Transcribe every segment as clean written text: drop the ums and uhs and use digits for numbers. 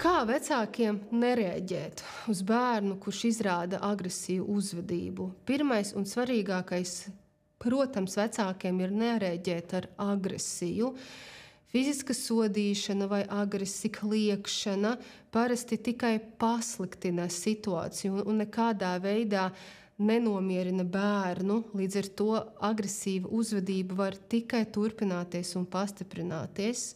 Kā vecākiem nereaģēt uz bērnu, kurš izrāda agresīvu uzvedību? Pirmais un svarīgākais, protams, vecākiem ir nereaģēt ar agresiju. Fiziska sodīšana vai agresija, kliegšana parasti tikai pasliktina situāciju un nekādā veidā nenomierina bērnu. Līdz ar to agresīva uzvedība var tikai turpināties un pastiprināties.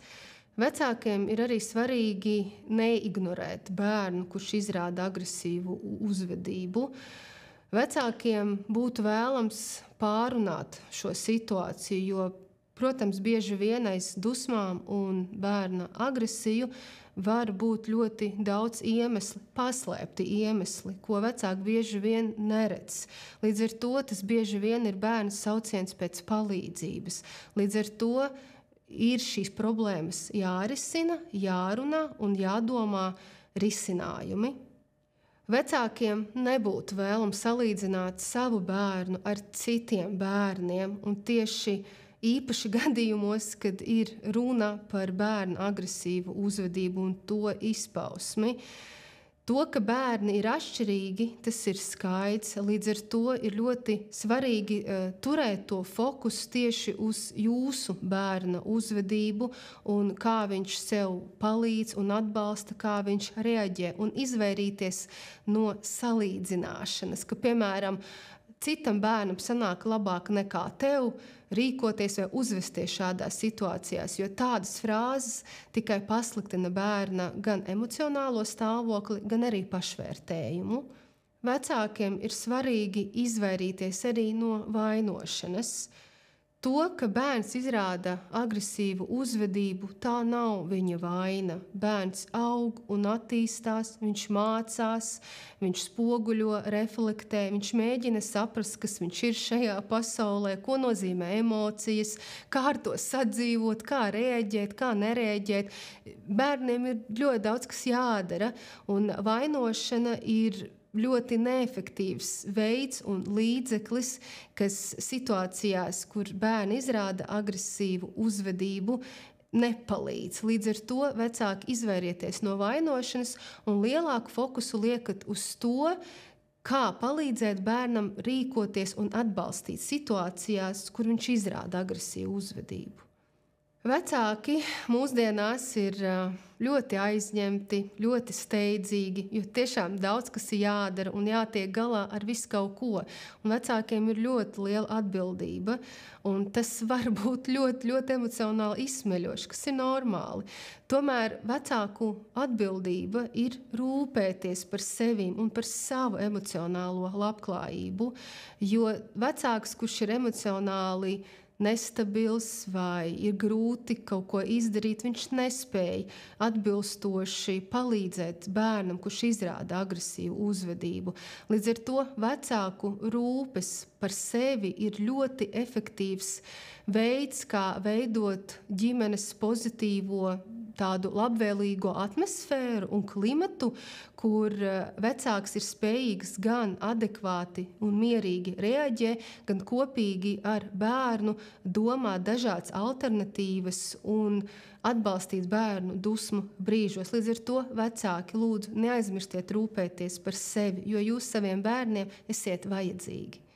Vecākiem ir arī svarīgi neignorēt bērnu, kurš izrāda agresīvu uzvedību. Vecākiem būtu vēlams pārunāt šo situāciju, jo, protams, bieži vien aiz dusmām un bērna agresiju var būt ļoti daudz iemesli, paslēpti iemesli, ko vecāki bieži vien neredz. Līdz ar to tas bieži vien ir bērna sauciens pēc palīdzības. Līdz ar to ir šīs problēmas jārisina, jārunā un jādomā risinājumi. Vecākiem nebūtu vēlams salīdzināt savu bērnu ar citiem bērniem, un tieši īpaši gadījumos, kad ir runa par bērnu agresīvu uzvedību un to izpausmi. To, ka bērni ir atšķirīgi, tas ir skaidrs. Līdz ar to ir ļoti svarīgi turēt to fokusu tieši uz jūsu bērna uzvedību un kā viņš sev palīdz un atbalsta, kā viņš reaģē un izvairīties no salīdzināšanas, ka, piemēram, citam bērnam sanāk labāk nekā tev rīkoties vai uzvesties šādās situācijās, jo tādas frāzes tikai pasliktina bērna gan emocionālo stāvokli, gan arī pašvērtējumu. Vecākiem ir svarīgi izvairīties arī no vainošanas. To, ka bērns izrāda agresīvu uzvedību, tā nav viņa vaina. Bērns aug un attīstās, viņš mācās, viņš spoguļo, reflektē, viņš mēģina saprast, kas viņš ir šajā pasaulē, ko nozīmē emocijas, kā ar to sadzīvot, kā reaģēt, kā nereaģēt. Bērniem ir ļoti daudz, kas jādara, un vainošana ir ļoti neefektīvs veids un līdzeklis, kas situācijās, kur bērni izrāda agresīvu uzvedību, nepalīdz. Līdz ar to vecāki izvairieties no vainošanas un lielāku fokusu liekat uz to, kā palīdzēt bērnam rīkoties un atbalstīt situācijās, kur viņš izrāda agresīvu uzvedību. Vecāki mūsdienās ir ļoti aizņemti, ļoti steidzīgi, jo tiešām daudz kas ir jādara un jātiek galā ar visu kaut ko. Un vecākiem ir ļoti liela atbildība, un tas var būt ļoti, ļoti emocionāli izsmeļoši, kas ir normāli. Tomēr vecāku atbildība ir rūpēties par sevim un par savu emocionālo labklājību, jo vecāks, kurš ir emocionāli nestabils vai ir grūti kaut ko izdarīt, viņš nespēja atbilstoši palīdzēt bērnam, kurš izrāda agresīvu uzvedību. Līdz ar to vecāku rūpes par sevi ir ļoti efektīvs veids, kā veidot ģimenes pozitīvo tādu labvēlīgo atmosfēru un klimatu, kur vecāks ir spējīgs gan adekvāti un mierīgi reaģē, gan kopīgi ar bērnu domāt dažādas alternatīvas un atbalstīt bērnu dusmu brīžos. Līdz ar to vecāki lūdzu neaizmirstiet rūpēties par sevi, jo jūs saviem bērniem esiet vajadzīgi.